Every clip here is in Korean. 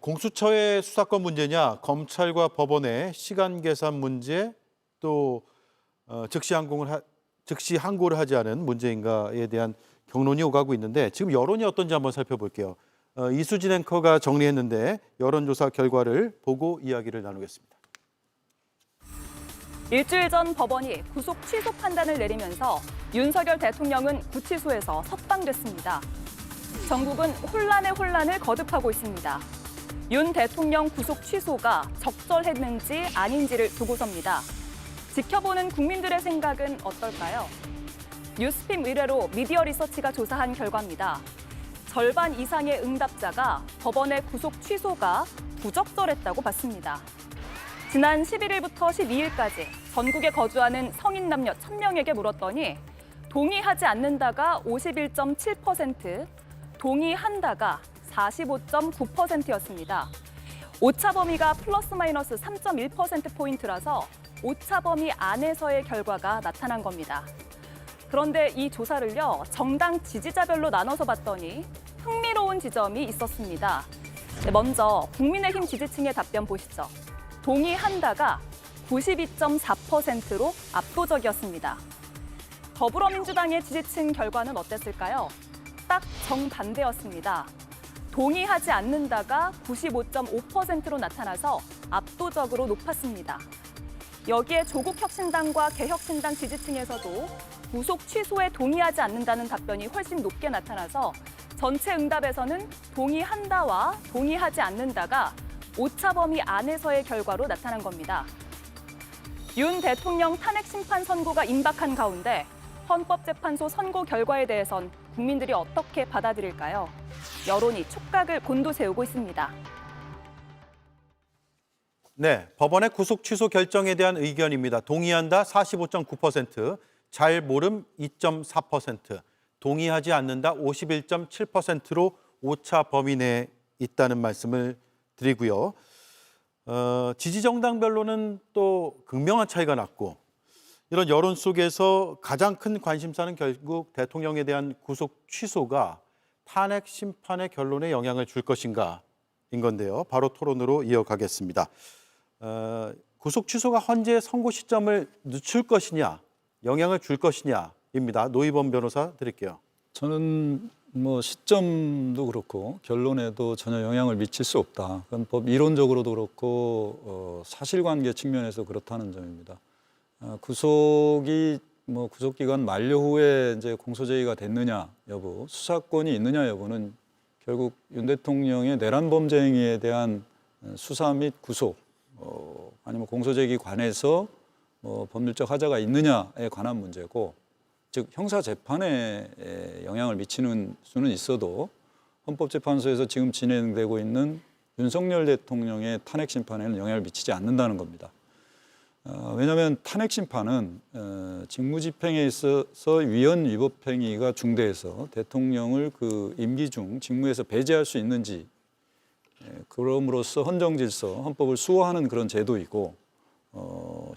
공수처의 수사권 문제냐, 검찰과 법원의 시간 계산 문제, 또 즉시 항고를 하지 않은 문제인가에 대한 경론이 오가고 있는데 지금 여론이 어떤지 한번 살펴볼게요. 이수진 앵커가 정리했는데 여론조사 결과를 보고 이야기를 나누겠습니다. 일주일 전 법원이 구속 취소 판단을 내리면서 윤석열 대통령은 구치소에서 석방됐습니다. 전국은 혼란의 혼란을 거듭하고 있습니다. 윤 대통령 구속 취소가 적절했는지 아닌지를 두고서입니다. 지켜보는 국민들의 생각은 어떨까요? 뉴스핌 의뢰로 미디어 리서치가 조사한 결과입니다. 절반 이상의 응답자가 법원의 구속 취소가 부적절했다고 봤습니다. 지난 11일부터 12일까지 전국에 거주하는 성인 남녀 1000명에게 물었더니 동의하지 않는다가 51.7%, 동의한다가 45.9%였습니다. 오차 범위가 플러스 마이너스 3.1%포인트라서 오차 범위 안에서의 결과가 나타난 겁니다. 그런데 이 조사를요, 정당 지지자별로 나눠서 봤더니 흥미로운 지점이 있었습니다. 먼저 국민의힘 지지층의 답변 보시죠. 동의한다가 92.4%로 압도적이었습니다. 더불어민주당의 지지층 결과는 어땠을까요? 딱 정반대였습니다. 동의하지 않는다가 95.5%로 나타나서 압도적으로 높았습니다. 여기에 조국혁신당과 개혁신당 지지층에서도 구속 취소에 동의하지 않는다는 답변이 훨씬 높게 나타나서 전체 응답에서는 동의한다와 동의하지 않는다가 오차 범위 안에서의 결과로 나타난 겁니다. 윤 대통령 탄핵 심판 선고가 임박한 가운데 헌법재판소 선고 결과에 대해선 국민들이 어떻게 받아들일까요? 여론이 촉각을 곤두세우고 있습니다. 네, 법원의 구속 취소 결정에 대한 의견입니다. 동의한다 45.9%, 잘 모름 2.4%, 동의하지 않는다 51.7%로 오차 범위 내에 있다는 말씀을 드리고요. 지지 정당별로는 또 극명한 차이가 났고 이런 여론 속에서 가장 큰 관심사는 결국 대통령에 대한 구속 취소가 탄핵 심판의 결론에 영향을 줄 것인가인 건데요. 바로 토론으로 이어가겠습니다. 구속 취소가 헌재 선고 시점을 늦출 것이냐, 영향을 줄 것이냐입니다. 노희범 변호사 드릴게요. 저는 시점도 그렇고 결론에도 전혀 영향을 미칠 수 없다. 그건 법 이론적으로도 그렇고 사실관계 측면에서 그렇다는 점입니다. 구속이 구속 기간 만료 후에 이제 공소제의가 됐느냐 여부, 수사권이 있느냐 여부는 결국 윤 대통령의 내란 범죄 행위에 대한 수사 및 구속, 아니면 공소제기 관해서 법률적 하자가 있느냐에 관한 문제고, 즉 형사 재판에 영향을 미치는 수는 있어도 헌법재판소에서 지금 진행되고 있는 윤석열 대통령의 탄핵 심판에는 영향을 미치지 않는다는 겁니다. 왜냐하면 탄핵 심판은 직무집행에 있어서 위헌 위법 행위가 중대해서 대통령을 그 임기 중 직무에서 배제할 수 있는지, 그럼으로써 헌정질서, 헌법을 수호하는 그런 제도이고,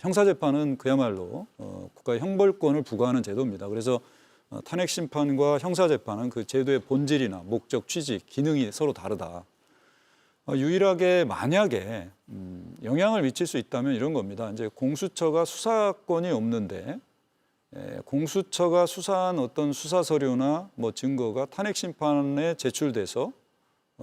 형사재판은 그야말로 국가의 형벌권을 부과하는 제도입니다. 그래서 탄핵 심판과 형사재판은 그 제도의 본질이나 목적, 취지, 기능이 서로 다르다. 유일하게 만약에 영향을 미칠 수 있다면 이런 겁니다. 이제 공수처가 수사권이 없는데 공수처가 수사한 어떤 수사 서류나 증거가 탄핵 심판에 제출돼서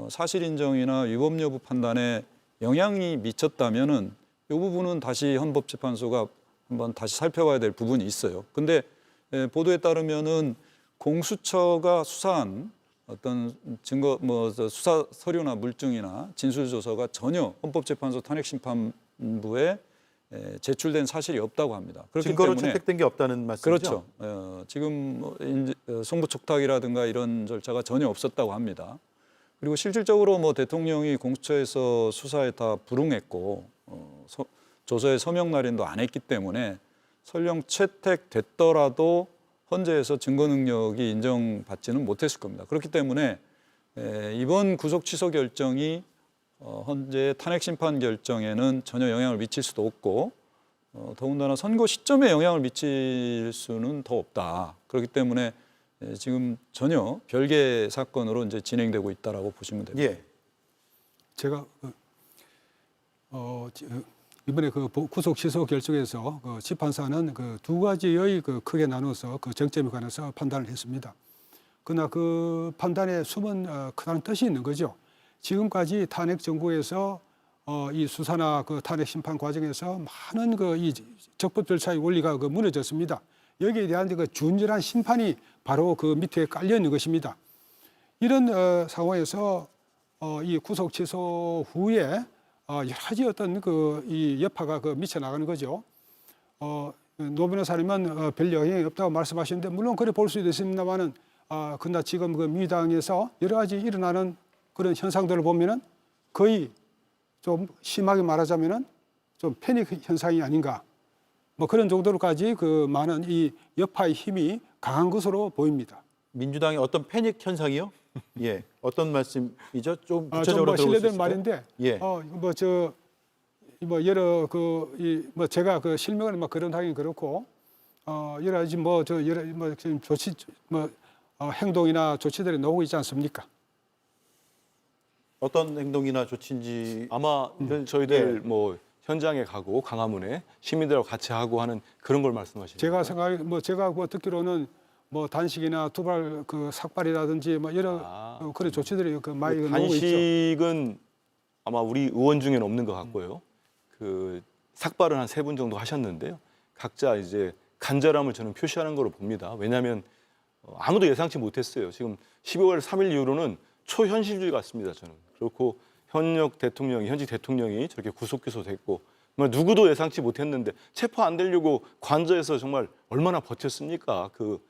사실 인정이나 위법 여부 판단에 영향이 미쳤다면은 이 부분은 다시 헌법재판소가 한번 다시 살펴봐야 될 부분이 있어요. 근데 보도에 따르면은 공수처가 수사한 어떤 증거, 수사 서류나 물증이나 진술조서가 전혀 헌법재판소 탄핵심판부에 제출된 사실이 없다고 합니다. 그렇기 증거로 때문에 채택된 게 없다는 말씀이죠? 그렇죠. 지금 송부촉탁이라든가 이런 절차가 전혀 없었다고 합니다. 그리고 실질적으로 대통령이 공수처에서 수사에 다 불응했고 조서에 서명 날인도 안 했기 때문에 설령 채택됐더라도 헌재에서 증거 능력이 인정받지는 못했을 겁니다. 그렇기 때문에 이번 구속 취소 결정이 헌재의 탄핵 심판 결정에는 전혀 영향을 미칠 수도 없고, 더군다나 선고 시점에 영향을 미칠 수는 더 없다. 그렇기 때문에 지금 전혀 별개 사건으로 이제 진행되고 있다라고 보시면 됩니다. 예. 제가 이번에 그 구속 취소 결정에서 그 재판사는 그 두 가지의 그 크게 나눠서 그 정점에 관해서 판단을 했습니다. 그러나 그 판단에 숨은 크다는 뜻이 있는 거죠. 지금까지 탄핵 정부에서 이 수사나 그 탄핵 심판 과정에서 많은 그 이 적법 절차의 원리가 그 무너졌습니다. 여기에 대한 그 준전한 심판이 바로 그 밑에 깔려 있는 것입니다. 이런 상황에서 이 구속 취소 후에 여러 가지 어떤 그 이 여파가 그 미쳐 나가는 거죠. 노 변호사님은 별 영향이 없다고 말씀하시는데 물론 그래 볼 수도 있습니다만은 그러나 지금 그 민주당에서 여러 가지 일어나는 그런 현상들을 보면은 거의 좀 심하게 말하자면은 좀 패닉 현상이 아닌가. 뭐 그런 정도로까지 그 많은 이 여파의 힘이 강한 것으로 보입니다. 민주당의 어떤 패닉 현상이요? 예, 어떤 말씀이죠? 좀 좀 구체적으로 뭐 들어볼 수 실례된 있을까요? 말인데, 예. 뭐 여러 그 제가 그 실명은 뭐 그런 하긴 그렇고, 여러 가지 여러 지금 조치 행동이나 조치들이 나오고 있지 않습니까? 어떤 행동이나 조치인지 아마 저희들 뭐 현장에 가고 강화문에 시민들하고 같이 하고 하는 그런 걸 말씀하시는 제가 거예요? 제가 그 듣기로는 뭐 단식이나 두발 그 삭발이라든지 뭐 여러 그런 조치들이 그 많이 나오고 있죠. 단식은 아마 우리 의원 중에는 없는 것 같고요. 그 삭발은 한 3분 정도 하셨는데요. 각자 이제 간절함을 저는 표시하는 거로 봅니다. 왜냐하면 아무도 예상치 못했어요. 지금 12월 3일 이후로는 초현실주의 같습니다. 저는 그렇고 현직 대통령이 저렇게 구속 기소됐고 정말 누구도 예상치 못했는데 체포 안 되려고 관저에서 정말 얼마나 버텼습니까? 그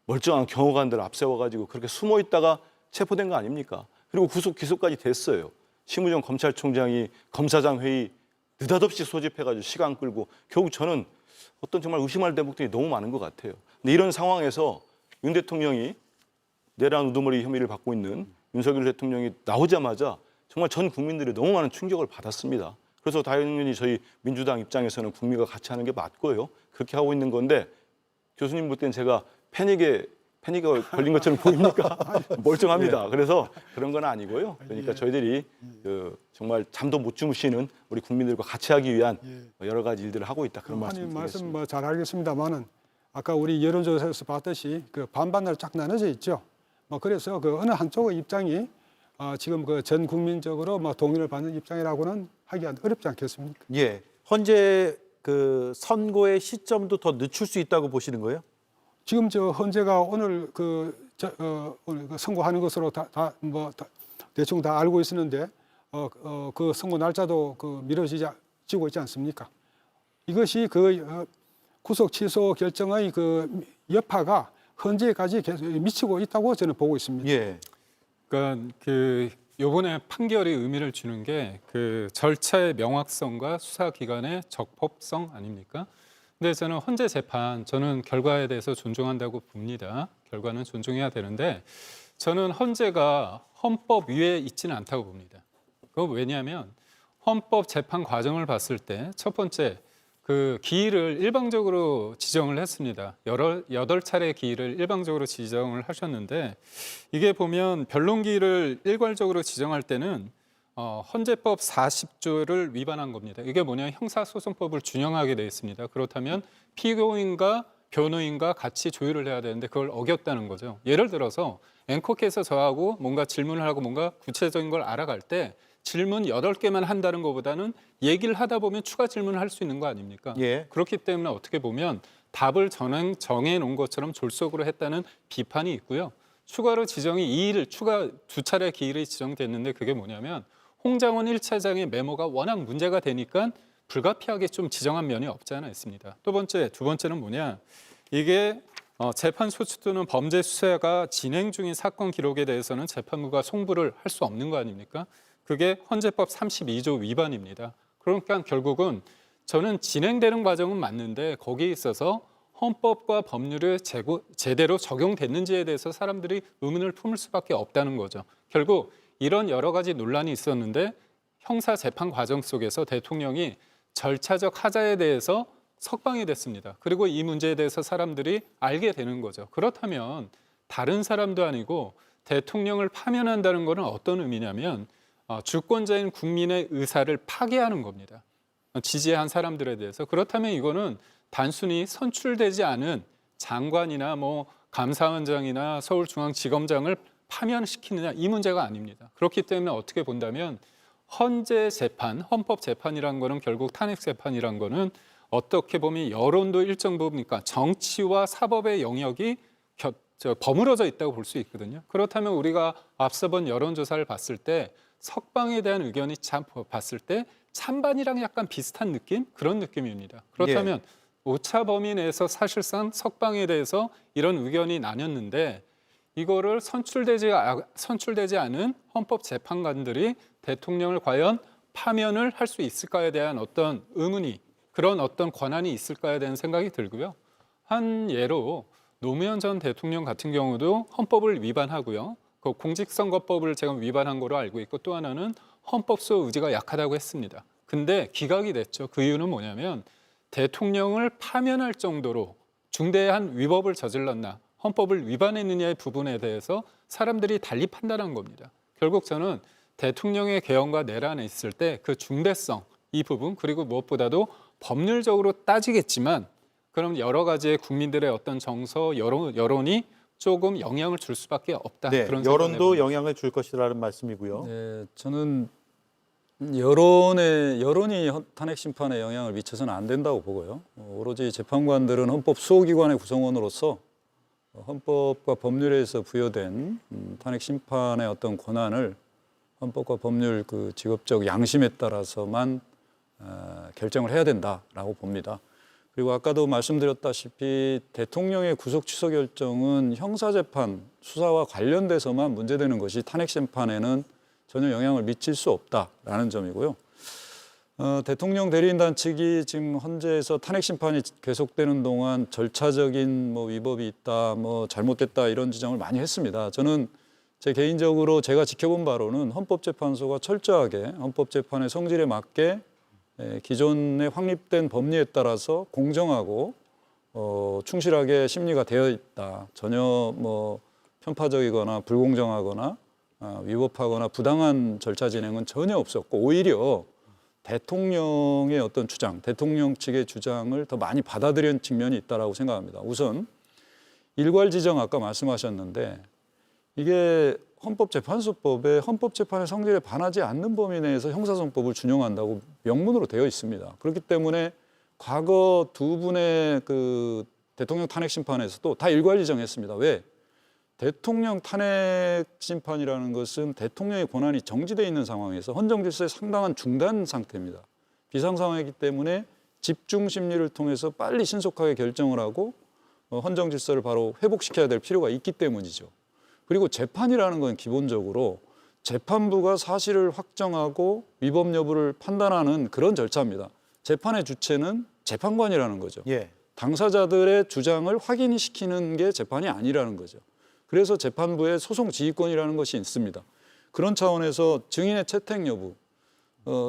멀쩡한 경호관들 앞세워가지고 그렇게 숨어 있다가 체포된 거 아닙니까? 그리고 구속 기소까지 됐어요. 심우정 검찰총장이 검사장 회의 느닷없이 소집해가지고 시간 끌고 결국 저는 어떤 정말 의심할 대목들이 너무 많은 것 같아요. 근데 이런 상황에서 윤 대통령이 내란 우두머리 혐의를 받고 있는 윤석열 대통령이 나오자마자 정말 전 국민들이 너무 많은 충격을 받았습니다. 그래서 당연히 저희 민주당 입장에서는 국민과 같이 하는 게 맞고요. 그렇게 하고 있는 건데 교수님 볼 땐 제가 패닉에 걸린 것처럼 보입니까? 멀쩡합니다. 그래서 그런 건 아니고요. 그러니까 저희들이 정말 잠도 못 주무시는 우리 국민들과 같이 하기 위한 여러 가지 일들을 하고 있다. 그런 말씀 말씀드리겠습니다. 뭐 잘 알겠습니다만은 아까 우리 여론조사에서 봤듯이 그 반반으로 쫙 나눠져 있죠. 뭐 그래서 그 어느 한쪽의 입장이 지금 그 전 국민적으로 뭐 동의를 받는 입장이라고는 하기 어렵지 않겠습니까? 예, 현재 그 선고의 시점도 더 늦출 수 있다고 보시는 거예요? 지금 헌재가 오늘 오늘 그 선고하는 것으로 대충 다 알고 있었는데 그 선고 날짜도 그 미뤄지고 있지 않습니까? 이것이 그 구속 취소 결정의 그 여파가 헌재까지 계속 미치고 있다고 저는 보고 있습니다. 예. 그러니까 그 이번에 판결이 의미를 주는 게 그 절차의 명확성과 수사 기관의 적법성 아닙니까? 근데 저는 헌재 재판 저는 결과에 대해서 존중한다고 봅니다. 결과는 존중해야 되는데 저는 헌재가 헌법 위에 있지는 않다고 봅니다. 그거 왜냐하면 헌법 재판 과정을 봤을 때 첫 번째 그 기일을 일방적으로 지정을 했습니다. 8차례 기일을 일방적으로 지정을 하셨는데 이게 보면 변론 기일을 일괄적으로 지정할 때는 헌재법 40조를 위반한 겁니다. 이게 뭐냐 형사소송법을 준용하게 되어 있습니다. 그렇다면 피고인과 변호인과 같이 조율을 해야 되는데 그걸 어겼다는 거죠. 예를 들어서 앵커께서 저하고 뭔가 질문을 하고 뭔가 구체적인 걸 알아갈 때 질문 8개만 한다는 것보다는 얘기를 하다 보면 추가 질문을 할 수 있는 거 아닙니까? 예. 그렇기 때문에 어떻게 보면 답을 정해 놓은 것처럼 졸속으로 했다는 비판이 있고요. 추가로 지정이 추가 2차례 기일이 지정됐는데 그게 뭐냐면 홍장원 1차장의 메모가 워낙 문제가 되니까 불가피하게 좀 지정한 면이 없지 않아 있습니다. 두 번째는 뭐냐? 이게 재판 소추 또는 범죄 수사가 진행 중인 사건 기록에 대해서는 재판부가 송부를 할 수 없는 거 아닙니까? 그게 헌재법 32조 위반입니다. 그러니까 결국은 저는 진행되는 과정은 맞는데 거기에 있어서 헌법과 법률을 제대로 적용됐는지에 대해서 사람들이 의문을 품을 수밖에 없다는 거죠. 결국 이런 여러 가지 논란이 있었는데 형사 재판 과정 속에서 대통령이 절차적 하자에 대해서 석방이 됐습니다. 그리고 이 문제에 대해서 사람들이 알게 되는 거죠. 그렇다면 다른 사람도 아니고 대통령을 파면한다는 것은 어떤 의미냐면 주권자인 국민의 의사를 파괴하는 겁니다. 지지한 사람들에 대해서. 그렇다면 이거는 단순히 선출되지 않은 장관이나 뭐 감사원장이나 서울중앙지검장을 파면시키느냐 이 문제가 아닙니다. 그렇기 때문에 어떻게 본다면 헌재 재판, 헌법 재판이란 거는 결국 탄핵 재판이란 거는 어떻게 보면 여론도 일정 부분, 그러니까 정치와 사법의 영역이 버무러져 있다고 볼 수 있거든요. 그렇다면 우리가 앞서 본 여론조사를 봤을 때 석방에 대한 의견이 봤을 때 찬반이랑 약간 비슷한 느낌? 그런 느낌입니다. 그렇다면 오차 범위 내에서 사실상 석방에 대해서 이런 의견이 나뉘었는데 이거를 선출되지 않은 헌법재판관들이 대통령을 과연 파면을 할 수 있을까에 대한 어떤 의문이, 그런 어떤 권한이 있을까에 대한 생각이 들고요. 한 예로 노무현 전 대통령 같은 경우도 헌법을 위반하고요. 그 공직선거법을 제가 위반한 거로 알고 있고 또 하나는 헌법소 의지가 약하다고 했습니다. 근데 기각이 됐죠. 그 이유는 뭐냐면 대통령을 파면할 정도로 중대한 위법을 저질렀나, 헌법을 위반했느냐의 부분에 대해서 사람들이 달리 판단한 겁니다. 결국 저는 대통령의 개헌과 내란에 있을 때 그 중대성, 이 부분, 그리고 무엇보다도 법률적으로 따지겠지만 그럼 여러 가지의 국민들의 어떤 정서, 여론이 조금 영향을 줄 수밖에 없다. 네, 그런 여론도 영향을 줄 것이라는 말씀이고요. 네, 저는 여론이 탄핵 심판에 영향을 미쳐서는 안 된다고 보고요. 오로지 재판관들은 헌법 수호기관의 구성원으로서 헌법과 법률에서 부여된 탄핵 심판의 어떤 권한을 헌법과 법률 그 직업적 양심에 따라서만 결정을 해야 된다라고 봅니다. 그리고 아까도 말씀드렸다시피 대통령의 구속 취소 결정은 형사재판 수사와 관련돼서만 문제되는 것이 탄핵 심판에는 전혀 영향을 미칠 수 없다라는 점이고요. 대통령 대리인단 측이 지금 헌재에서 탄핵 심판이 계속되는 동안 절차적인 뭐 위법이 있다, 뭐 잘못됐다 이런 지적을 많이 했습니다. 저는 제 개인적으로 제가 지켜본 바로는 헌법재판소가 철저하게 헌법재판의 성질에 맞게 기존에 확립된 법리에 따라서 공정하고 충실하게 심리가 되어 있다. 전혀 뭐 편파적이거나 불공정하거나 위법하거나 부당한 절차 진행은 전혀 없었고 오히려 대통령의 어떤 주장, 대통령 측의 주장을 더 많이 받아들인 측면이 있다라고 생각합니다. 우선 일괄 지정 아까 말씀하셨는데 이게 헌법재판소법에 헌법재판의 성질에 반하지 않는 범위 내에서 형사소송법을 준용한다고 명문으로 되어 있습니다. 그렇기 때문에 과거 두 분의 그 대통령 탄핵 심판에서도 다 일괄 지정했습니다. 왜? 대통령 탄핵 심판이라는 것은 대통령의 권한이 정지되어 있는 상황에서 헌정 질서의 상당한 중단 상태입니다. 비상 상황이기 때문에 집중 심리를 통해서 빨리 신속하게 결정을 하고 헌정 질서를 바로 회복시켜야 될 필요가 있기 때문이죠. 그리고 재판이라는 건 기본적으로 재판부가 사실을 확정하고 위법 여부를 판단하는 그런 절차입니다. 재판의 주체는 재판관이라는 거죠. 예. 당사자들의 주장을 확인시키는 게 재판이 아니라는 거죠. 그래서 재판부에 소송 지휘권이라는 것이 있습니다. 그런 차원에서 증인의 채택 여부,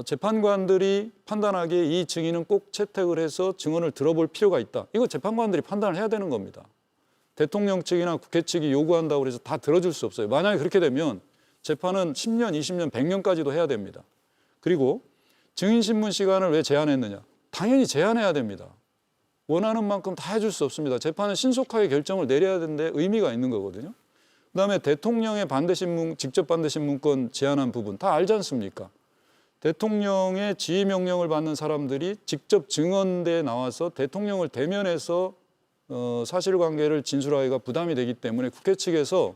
재판관들이 판단하기에 이 증인은 꼭 채택을 해서 증언을 들어볼 필요가 있다. 이거 재판관들이 판단을 해야 되는 겁니다. 대통령 측이나 국회 측이 요구한다고 해서 다 들어줄 수 없어요. 만약에 그렇게 되면 재판은 10년, 20년, 100년까지도 해야 됩니다. 그리고 증인신문 시간을 왜 제한했느냐? 당연히 제한해야 됩니다. 원하는 만큼 다 해줄 수 없습니다. 재판은 신속하게 결정을 내려야 되는데 의미가 있는 거거든요. 그다음에 대통령의 반대신문, 직접 반대신문권 제한한 부분 다 알지 않습니까? 대통령의 지휘 명령을 받는 사람들이 직접 증언대에 나와서 대통령을 대면해서 사실관계를 진술하기가 부담이 되기 때문에 국회 측에서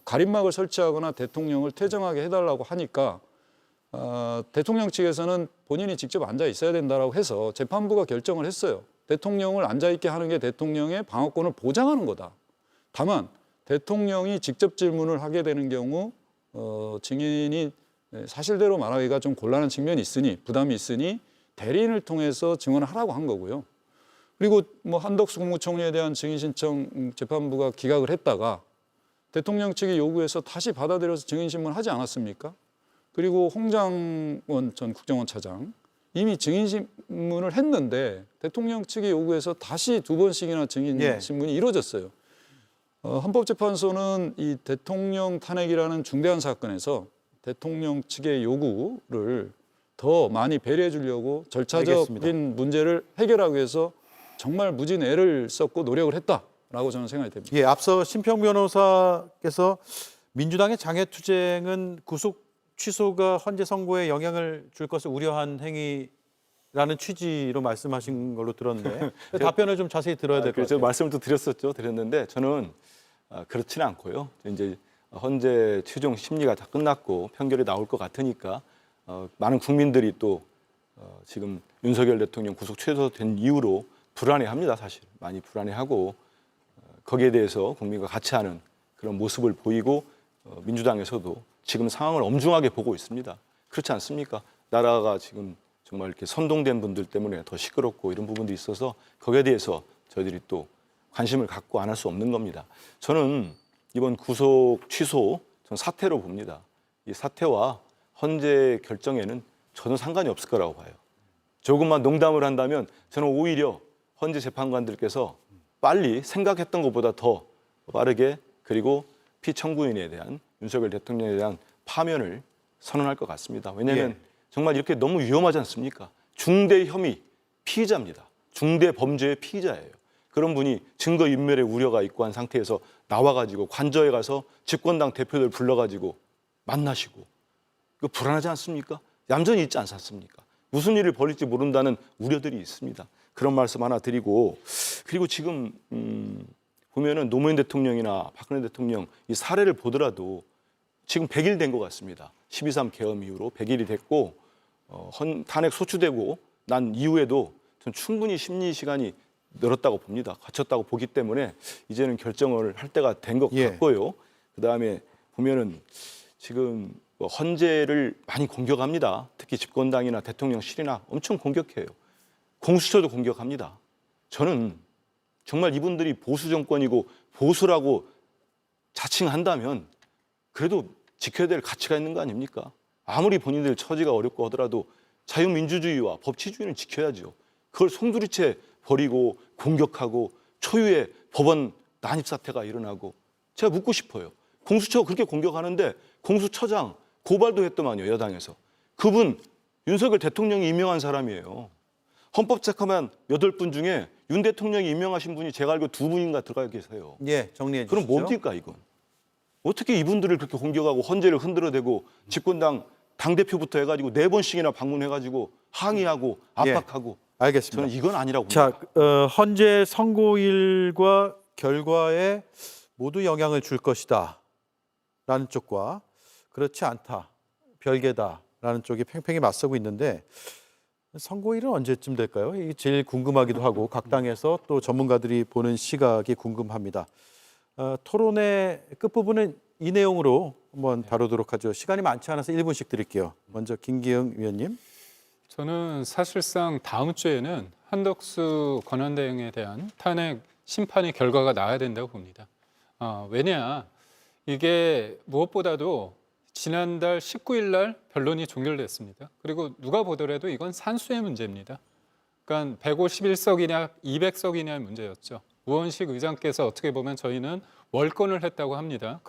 가림막을 설치하거나 대통령을 퇴정하게 해달라고 하니까 대통령 측에서는 본인이 직접 앉아 있어야 된다라고 해서 재판부가 결정을 했어요. 대통령을 앉아 있게 하는 게 대통령의 방어권을 보장하는 거다. 다만 대통령이 직접 질문을 하게 되는 경우 증인이 사실대로 말하기가 좀 곤란한 측면이 있으니 부담이 있으니 대리인을 통해서 증언을 하라고 한 거고요. 그리고 뭐 한덕수 국무총리에 대한 증인 신청 재판부가 기각을 했다가 대통령 측이 요구해서 다시 받아들여서 증인 신문을 하지 않았습니까? 그리고 홍장원 전 국정원 차장 이미 증인 신문을 했는데 대통령 측이 요구해서 다시 두 번씩이나 증인 신문이 이루어졌어요. 헌법재판소는 이 대통령 탄핵이라는 중대한 사건에서 대통령 측의 요구를 더 많이 배려해 주려고 절차적인 알겠습니다. 문제를 해결하기 위해서 정말 무진 애를 썼고 노력을 했다라고 저는 생각이 됩니다. 예, 앞서 심평 변호사께서 민주당의 장외투쟁은 구속 취소가 헌재 선고에 영향을 줄 것을 우려한 행위라는 취지로 말씀하신 걸로 들었는데 답변을 좀 자세히 들어야 될 것 그래서 같아요. 말씀을 또 드렸는데 저는 그렇지는 않고요. 이제 헌재 최종 심리가 다 끝났고 판결이 나올 것 같으니까 많은 국민들이 또 지금 윤석열 대통령 구속 취소된 이후로 불안해합니다. 사실 많이 불안해하고 거기에 대해서 국민과 같이 하는 그런 모습을 보이고 민주당에서도 지금 상황을 엄중하게 보고 있습니다. 그렇지 않습니까? 나라가 지금 정말 이렇게 선동된 분들 때문에 더 시끄럽고 이런 부분도 있어서 거기에 대해서 저희들이 또 관심을 갖고 안 할 수 없는 겁니다. 저는 이번 구속 취소 저는 사태로 봅니다. 이 사태와 헌재 결정에는 전혀 상관이 없을 거라고 봐요. 조금만 농담을 한다면 저는 오히려 헌재 재판관들께서 빨리 생각했던 것보다 더 빠르게 그리고 피청구인에 대한 윤석열 대통령에 대한 파면을 선언할 것 같습니다. 왜냐하면 예. 정말 이렇게 너무 위험하지 않습니까? 중대 혐의 피의자입니다. 중대 범죄의 피의자예요. 그런 분이 증거인멸의 우려가 있고 한 상태에서 나와가지고 관저에 가서 집권당 대표들 불러가지고 만나시고 이거 불안하지 않습니까? 얌전히 있지 않습니까? 무슨 일을 벌일지 모른다는 우려들이 있습니다. 그런 말씀 하나 드리고 그리고 지금 보면은 노무현 대통령이나 박근혜 대통령 이 사례를 보더라도 지금 100일 된 것 같습니다. 12.3 계엄 이후로 100일이 됐고 탄핵 소추되고 난 이후에도 전 충분히 심리 시간이 늘었다고 봅니다. 갖췄다고 보기 때문에 이제는 결정을 할 때가 된 것 예. 같고요. 그다음에 보면은 지금 헌재를 많이 공격합니다. 특히 집권당이나 대통령실이나 엄청 공격해요. 공수처도 공격합니다. 저는 정말 이분들이 보수 정권이고 보수라고 자칭한다면 그래도 지켜야 될 가치가 있는 거 아닙니까? 아무리 본인들 처지가 어렵고 하더라도 자유민주주의와 법치주의는 지켜야죠. 그걸 송두리째 버리고 공격하고 초유의 법원 난입 사태가 일어나고 제가 묻고 싶어요. 공수처가 그렇게 공격하는데 공수처장 고발도 했더만요. 여당에서. 그분 윤석열 대통령이 임명한 사람이에요. 헌법재판관 8분 중에 윤 대통령이 임명하신 분이 제가 알고 2분인가 들어가 계세요. 예, 정리해 주시죠. 그럼 뭡니까 이건? 어떻게 이분들을 그렇게 공격하고 헌재를 흔들어대고 집권당 당대표부터 해가지고 4번씩이나 방문해가지고 항의하고 압박하고 알겠습니다. 저는 이건 아니라고 자, 봅니다. 헌재 선고일과 결과에 모두 영향을 줄 것이다 라는 쪽과 그렇지 않다, 별개다라는 쪽이 팽팽히 맞서고 있는데 선고일은 언제쯤 될까요? 이게 제일 궁금하기도 하고 각 당에서 또 전문가들이 보는 시각이 궁금합니다. 토론의 끝부분은 이 내용으로 한번 다루도록 하죠. 시간이 많지 않아서 1분씩 드릴게요. 먼저 김기영 위원님. 저는 사실상 다음 주에는 한덕수 권한대행에 대한 탄핵 심판의 결과가 나와야 된다고 봅니다. 왜냐, 이게 무엇보다도 지난달 19일 날 변론이 종결됐습니다. 그리고 누가 보더라도 이건 산수의 문제입니다. 그러니까 151석이냐 200석이냐의 문제였죠. 우원식 의장께서 어떻게 보면 저희는 월권을 했다고 합니다.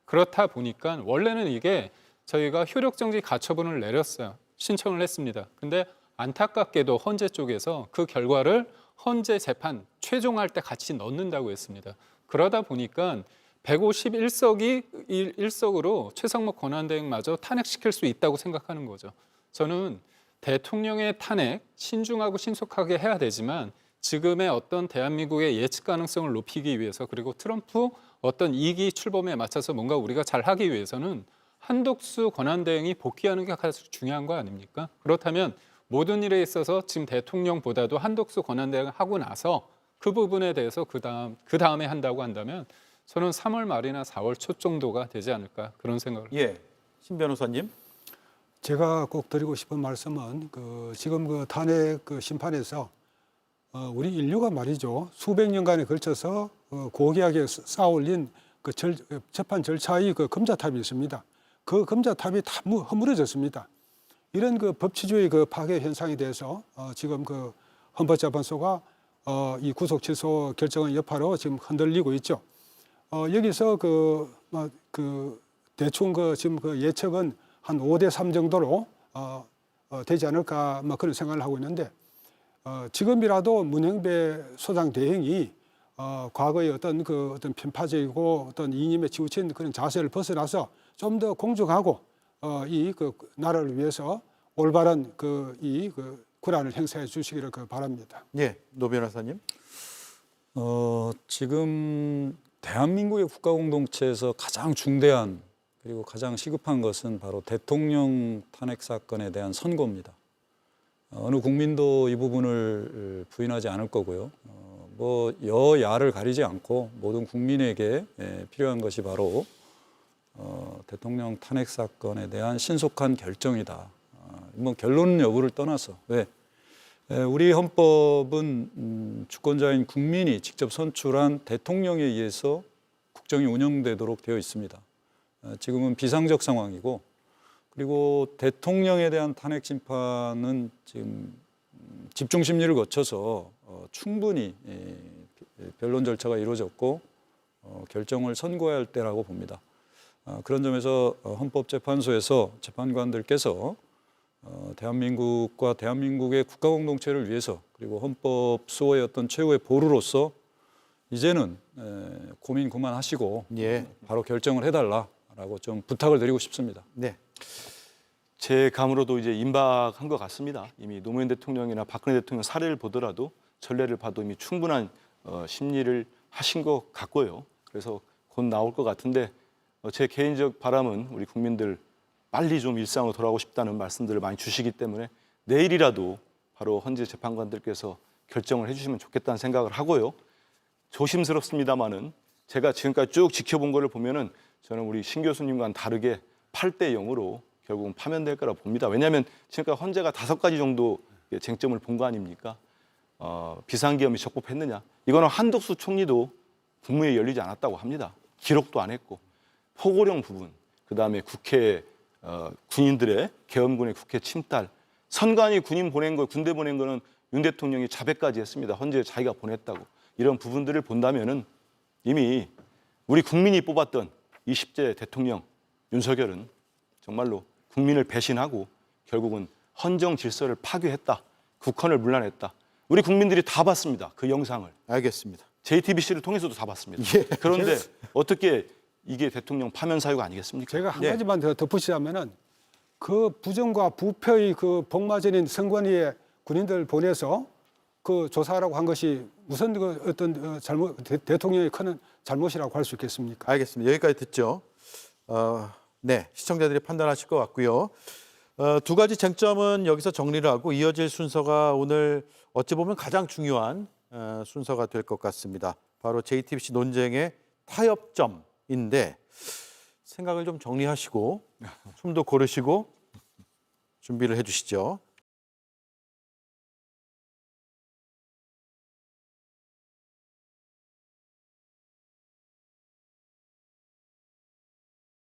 그렇다 보니까 원래는 이게 저희가 효력정지 가처분을 내렸어요. 신청을 했습니다. 근데 안타깝게도 헌재 쪽에서 그 결과를 헌재 재판 최종할 때 같이 넣는다고 했습니다. 그러다 보니까 151석이 1석으로 최상목 권한대행마저 탄핵시킬 수 있다고 생각하는 거죠. 저는 대통령의 탄핵 신중하고 신속하게 해야 되지만 지금의 어떤 대한민국의 예측 가능성을 높이기 위해서 그리고 트럼프 어떤 이기 출범에 맞춰서 뭔가 우리가 잘 하기 위해서는 한덕수 권한대행이 복귀하는 게 가장 중요한 거 아닙니까? 그렇다면 모든 일에 있어서 지금 대통령보다도 한덕수 권한대행 하고 나서 그 부분에 대해서 그 다음에 한다고 한다면 저는 3월 말이나 4월 초 정도가 되지 않을까 그런 생각을. 예, 신 변호사님. 제가 꼭 드리고 싶은 말씀은 지금 그 탄핵 심판에서 우리 인류가 말이죠 수백 년간에 걸쳐서 고귀하게 쌓아올린 재판 절차의 금자탑이 있습니다. 그 금자탑이 다 허물어졌습니다. 이런 법치주의 파괴 현상에 대해서 지금 헌법재판소가 이 구속 취소 결정의 여파로 지금 흔들리고 있죠. 여기서 대충 지금 예측은 한 5대3 정도로 되지 않을까 뭐 그런 생각을 하고 있는데 지금이라도 문영배 소장 대행이 과거의 어떤 편파적이고 어떤 이념에 치우친 그런 자세를 벗어나서 좀 더 공정하고 이 나라를 위해서 올바른 권한을 행사해 주시기를 바랍니다. 예, 노 변호사님. 지금 대한민국의 국가 공동체에서 가장 중대한 그리고 가장 시급한 것은 바로 대통령 탄핵 사건에 대한 선고입니다. 어느 국민도 이 부분을 부인하지 않을 거고요. 뭐 여야를 가리지 않고 모든 국민에게 필요한 것이 바로 대통령 탄핵 사건에 대한 신속한 결정이다. 뭐 결론 여부를 떠나서 왜? 우리 헌법은 주권자인 국민이 직접 선출한 대통령에 의해서 국정이 운영되도록 되어 있습니다. 지금은 비상적 상황이고 그리고 대통령에 대한 탄핵 심판은 지금 집중 심리를 거쳐서 충분히 변론 절차가 이루어졌고 결정을 선고해야 할 때라고 봅니다. 그런 점에서 헌법재판소에서 재판관들께서 대한민국과 대한민국의 국가 공동체를 위해서 그리고 헌법 수호의 어떤 최후의 보루로서 이제는 고민 그만하시고 예. 바로 결정을 해달라라고 좀 부탁을 드리고 싶습니다. 네. 제 감으로도 이제 임박한 것 같습니다. 이미 노무현 대통령이나 박근혜 대통령 사례를 보더라도 전례를 봐도 이미 충분한 심리를 하신 것 같고요. 그래서 곧 나올 것 같은데 제 개인적 바람은 우리 국민들 빨리 좀 일상으로 돌아오고 싶다는 말씀들을 많이 주시기 때문에 내일이라도 바로 헌재 재판관들께서 결정을 해주시면 좋겠다는 생각을 하고요. 조심스럽습니다만은 제가 지금까지 쭉 지켜본 거를 보면은 저는 우리 신 교수님과는 다르게 8대 0으로 결국은 파면될 거라 봅니다. 왜냐하면 지금까지 헌재가 5가지 정도 쟁점을 본 거 아닙니까? 비상계엄이 적법했느냐? 이거는 한덕수 총리도 국무회의 열리지 않았다고 합니다. 기록도 안 했고 포고령 부분, 그다음에 국회 군인들의 계엄군의 국회 침탈, 선관위 군인 보낸 거, 군대 보낸 거는 윤 대통령이 자백까지 했습니다. 헌재에 자기가 보냈다고. 이런 부분들을 본다면은 이미 우리 국민이 뽑았던 20대 대통령 윤석열은 정말로 국민을 배신하고 결국은 헌정 질서를 파괴했다. 국헌을 문란했다. 우리 국민들이 다 봤습니다. 그 영상을. 알겠습니다. JTBC를 통해서도 다 봤습니다. 예. 그런데 어떻게 이게 대통령 파면 사유가 아니겠습니까? 제가 한 네. 가지만 더 덧붙이자면은 그 부정과 부패의 그 복마전인 선관위에 군인들 보내서 그 조사하라고 한 것이 무슨 어떤 잘못 대통령의 큰 잘못이라고 할 수 있겠습니까? 알겠습니다. 여기까지 듣죠. 네, 시청자들이 판단하실 것 같고요. 두 가지 쟁점은 여기서 정리를 하고 이어질 순서가 오늘 어찌 보면 가장 중요한 순서가 될 것 같습니다. 바로 JTBC 논쟁의 타협점인데 생각을 좀 정리하시고 숨도 고르시고 준비를 해주시죠.